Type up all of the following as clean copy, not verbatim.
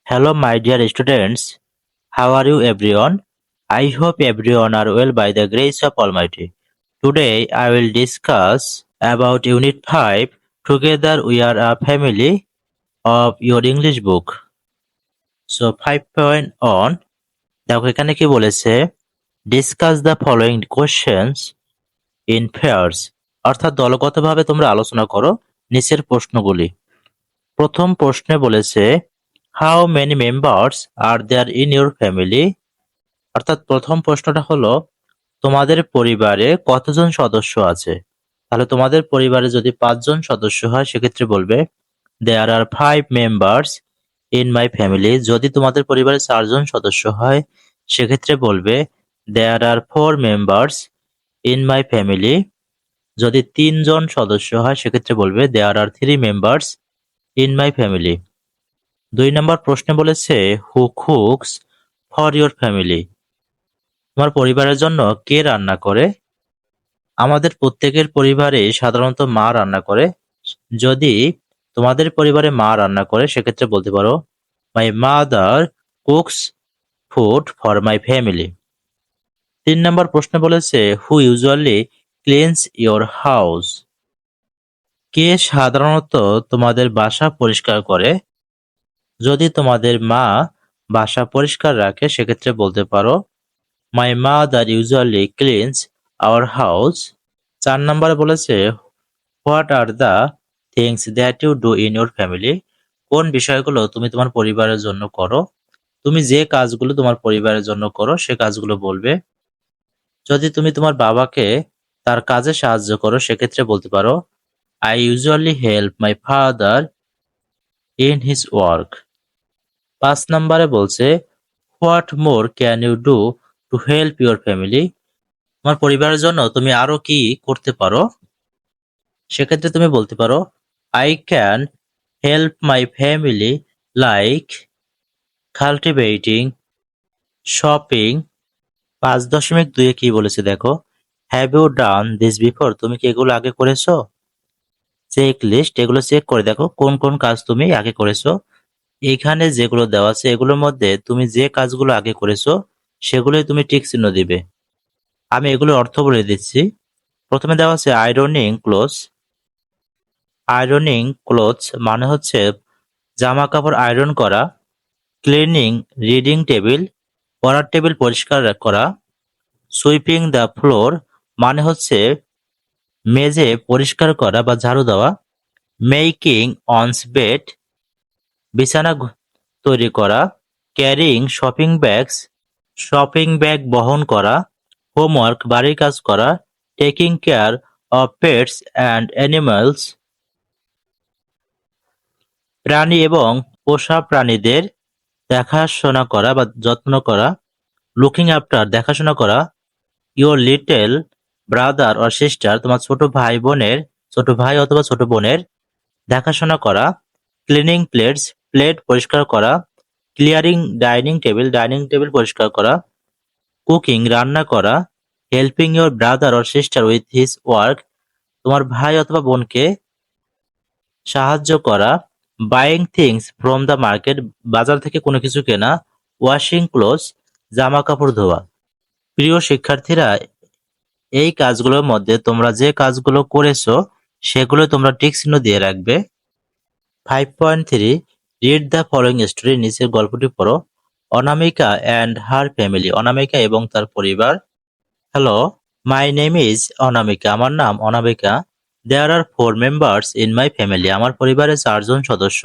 Hello, my dear students. How are you, everyone? I hope everyone are well by the grace of Almighty. Today, I will discuss about Unit 5. Together, we are a family of your English book. So, 5 point on. দেখো এখানে কি বলেছে? Discuss the following questions in pairs. অর্থাৎ দলগতভাবে তোমরা আলোচনা করো নিচের প্রশ্নগুলি। প্রথম প্রশ্নে বলেছে how many members are there in your family. অর্থাৎ প্রথম প্রশ্নটা হলো তোমাদের পরিবারে কতজন সদস্য আছে। তাহলে তোমাদের পরিবারে যদি 5জন সদস্য হয় সেক্ষেত্রে বলবে দেয়ার আর 5 মেম্বার্স ইন মাই ফ্যামিলি। যদি তোমাদের পরিবারে 4জন সদস্য হয় সেক্ষেত্রে বলবে দেয়ার are 4 members in my family. যদি 3জন সদস্য হয় সেক্ষেত্রে বলবে দেয়ার আর 3 মেম্বার্স ইন মাই ফ্যামিলি। 2 নম্বর প্রশ্নে বলেছে who cooks for your family. তোমার পরিবারের জন্য কে রান্না করে। আমাদের প্রত্যেকের পরিবারে সাধারণত মা রান্না করে। যদি তোমাদের পরিবারে মা রান্না করে সেক্ষেত্রে বলতে পারো my mother cooks food for my family. 3 নম্বর প্রশ্ন বলেছে হু ইউজুয়ালি ক্লিনস ইয়োর হাউস। কে সাধারণত তোমাদের বাসা পরিষ্কার করে। যদি তোমাদের মা বাসা পরিষ্কার রাখে সেক্ষেত্রে বলতে পারো my mother usually cleans our house. 4 নম্বরে বলেছে what are the things that you do in your family. কোন বিষয়গুলো তুমি তোমার পরিবারের জন্য করো। তুমি যে কাজগুলো তোমার পরিবারের জন্য করো সে কাজগুলো বলবে। যদি তুমি তোমার বাবাকে তার কাজে সাহায্য করো সেক্ষেত্রে বলতে পারো I usually help my father in his work. 5 নম্বরে বলছে what more can you do to help your family. তোমার পরিবারের জন্য তুমি আরো কি করতে পারো। সেক্ষেত্রে তুমি বলতে পারো I can help my family like cultivating shopping. 5.2 কি বলেছে দেখো have you done this before. তুমি কি এগুলো আগে করেছো। চেক লিস্ট, এগুলো চেক করে দেখো কোন কোন কাজ তুমি আগে করেছো। এখানে যেগুলো দেওয়া আছে এগুলোর মধ্যে তুমি যে কাজগুলো আগে করেছো সেগুলোই তুমি টিক চিহ্ন দিবে। আমি এগুলোর অর্থ বলে দিচ্ছি। প্রথমে দেওয়া আছে আয়রনিং ক্লোথস। আয়রনিং ক্লোথস মানে হচ্ছে জামা কাপড় আয়রন করা। ক্লিনিং রিডিং টেবিল, পড়ার টেবিল পরিষ্কার করা। সুইপিং দ্য ফ্লোর মানে হচ্ছে মেঝে পরিষ্কার করা বা ঝাড়ু দেওয়া। মেকিং অনস বেড, বিছানা তৈরি করা। Carrying shopping bags, shopping bag বহন করা। হোমওয়ার্ক বাড়ির কাজ করা। Taking care of pets and animals, প্রাণী এবং পোষা প্রাণীদের দেখাশোনা করা বা যত্ন করা। লুকিং আফটার দেখাশোনা করা your little brother or sister, তোমার ছোট ভাই বোনের, ছোট ভাই অথবা ছোট বোনের দেখাশোনা করা। ক্লিনিং প্লেটস, প্লেট পরিষ্কার করা। ক্লিয়ারিং ডাইনিং টেবিল পরিষ্কার করা। কুকিং রান্না করা। Helping your brother or sister with his work, তোমার ভাই অথবা বোনকে সাহায্য করা। Buying things from the market, বাজার থেকে কোনো কিছু কেনা। ওয়াশিং ক্লোথস, জামা কাপড় ধোয়া। প্রিয় শিক্ষার্থীরা, এই কাজগুলোর মধ্যে তোমরা যে কাজগুলো করেছো সেগুলো তোমরা টিক চিহ্ন দিয়ে রাখবে। 5.3 রিড দ্য ফলোইং স্টোরি। নিচের গল্পটি পড়ো। অনামিকা অ্যান্ড হার ফ্যামিলি। অনামিকা এবং তার পরিবার। Hello, my name is Anamika. আমার নাম Anamika. There are 4 members in my family. আমার পরিবারে 4জন সদস্য।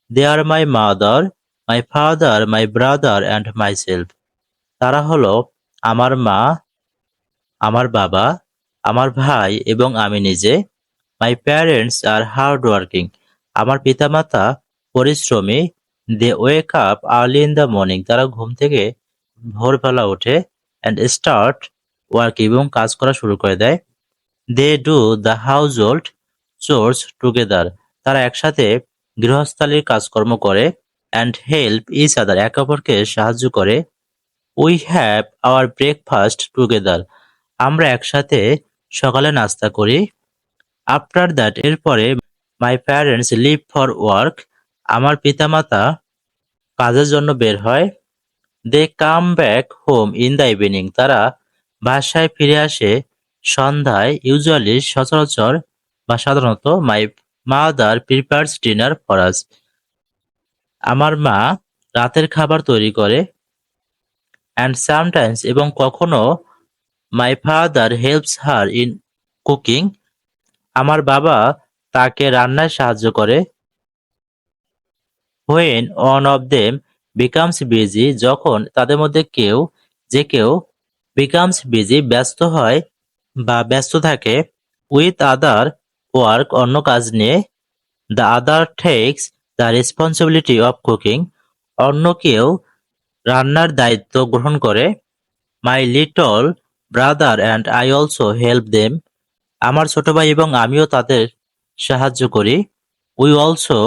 They are my mother, my father, my brother and myself. তারা হলো আমার মা, আমার বাবা, আমার ভাই এবং আমি নিজে। My parents are hard working. আমার পিতামাতা পরিশ্রমী। They wake up early in the morning. তারা ঘুম থেকে ভোরবেলা ওঠে। অ্যান্ড স্টার্ট ওয়ার্ক, এবং কাজ করা শুরু করে দেয়। They do the household chores together. তারা একসাথে গৃহস্থালির কাজকর্ম করে। অ্যান্ড হেল্প ইচ আদার, একে অপরকে সাহায্য করে। We have our breakfast together. আমরা একসাথে সকালে নাস্তা করি। আফটার দ্যাট, এরপরে my parents leave for work. আমার পিতামাতা কাজের জন্য বের হয়। They come back home in the evening. তারা বাসায় ফিরে আসে সন্ধ্যায়। ইউজুয়ালি সচরাচর বা সাধারণত my mother prepares dinner for us. আমার মা রাতের খাবার তৈরি করে। অ্যান্ড সামটাইমস এবং কখনো my father helps her in cooking. আমার বাবা তাকে রান্নায় সাহায্য করে। When one of them becomes busy, যখন তাদের মধ্যে যে কেউ বিকামস বিজি ব্যস্ত হয় বা ব্যস্ত থাকে, উইথ আদার ওয়ার্ক অন্য কাজ নিয়ে, the other text the responsibility of cooking, অন্য কেউ রান্নার দায়িত্ব গ্রহণ করে। My little brother and I also help them. আমার ছোট ভাই এবং আমিও তাদের সাহায্য করি। We also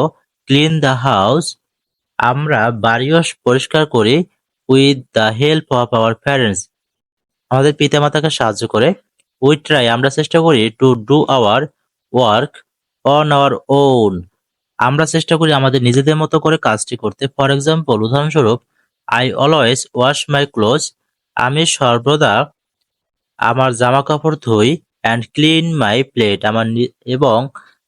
clean the house. আমরা বাড়িও পরিষ্কার করি। With the help of our parents. আমাদের পিতামাতাকে সাহায্য করে। উই ট্রাই আমরা চেষ্টা করি to do our work on our own. আমরা চেষ্টা করি আমাদের নিজেদের মতো করে কাজটি করতে। ফর এক্সাম্পল উদাহরণস্বরূপ, I always wash my clothes. আমি সর্বদা আমার জামা কাপড় ধুই। অ্যান্ড ক্লিন মাই প্লেট এবং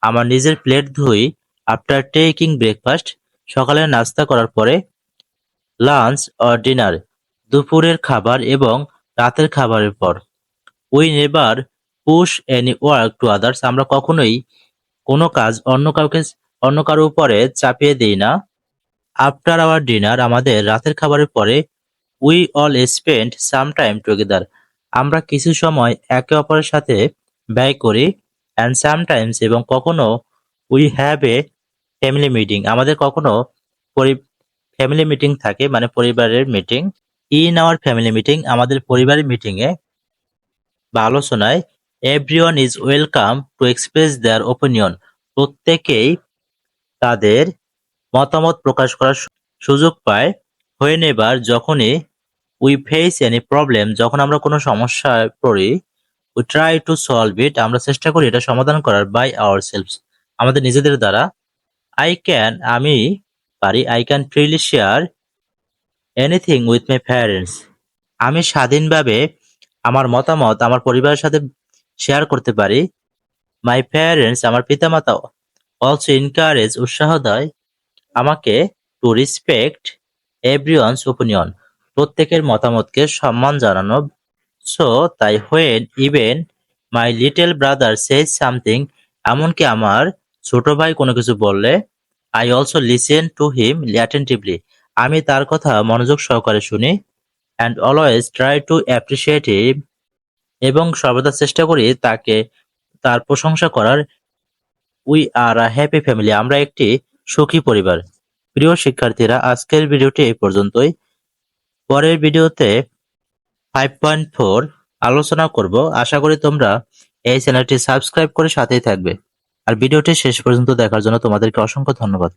আমার নিজের প্লেট ধুই। আফটার টেকিং ব্রেকফাস্ট সকালে নাস্তা করার পরে। লাঞ্চ অর ডিনার দুপুরের খাবার এবং রাতের খাবারের পর। We never push any work to others. আমরা কখনোই কোনো কাজ অন্য কারো উপরে চাপিয়ে দিই না। আফটার আওয়ার ডিনার আমাদের রাতের খাবারের পরে। We all spend some time together. আমরা কিছু সময় একে অপরের সাথে ব্যয় করি। অ্যান্ড সামটাইমস এবং কখনো we have a family meeting. আমাদের কখনো ফ্যামিলি মিটিং থাকে, মানে পরিবারের meeting. In our family meeting আমাদের পরিবারের মিটিংয়ে বা আলোচনায়, everyone is welcome to express their opinion. প্রত্যেকেই তাদের মতামত প্রকাশ করার সুযোগ পায়। হোয়েন এভার যখনই, উই ফেস এনি প্রবলেম যখন আমরা কোনো সমস্যায় পড়ি, we try to solve it আমরা চেষ্টা করি এটা সমাধান করার, বাই আওয়ার সেলফস আমাদের নিজেদের দ্বারা। আমি পারি। I can freely share anything with my parents. আমি স্বাধীনভাবে আমার মতামত আমার পরিবারের সাথে শেয়ার করতে পারি। মাই প্যারেন্টস আমার পিতামাতা অলসো এনকারেজ উৎসাহ দেয় আমাকে টু রেসপেক্ট এভরিওয়ানস ওপিনিয়ন প্রত্যেকের মতামতকে সম্মান জানানো। সো তাই when even my little brother Sage something, এমনকি আমার ছোট ভাই কোনো কিছু বললে, I also listen to him attentively আমি তার কথা মনোযোগ সহকারে শুনি। And always try to appreciate হিম এবং সর্বদা চেষ্টা করি তার প্রশংসা করার। We are a happy family আমরা একটি সুখী পরিবার। প্রিয় শিক্ষার্থীরা, আজকের ভিডিওটি এই পর্যন্তই। পরের ভিডিওতে 5.4 আলোচনা করব। আশা করি তোমরা এই চ্যানেলটি সাবস্ক্রাইব করে সাথেই থাকবে। আর ভিডিওটি শেষ পর্যন্ত দেখার জন্য তোমাদেরকে অসংখ্য ধন্যবাদ।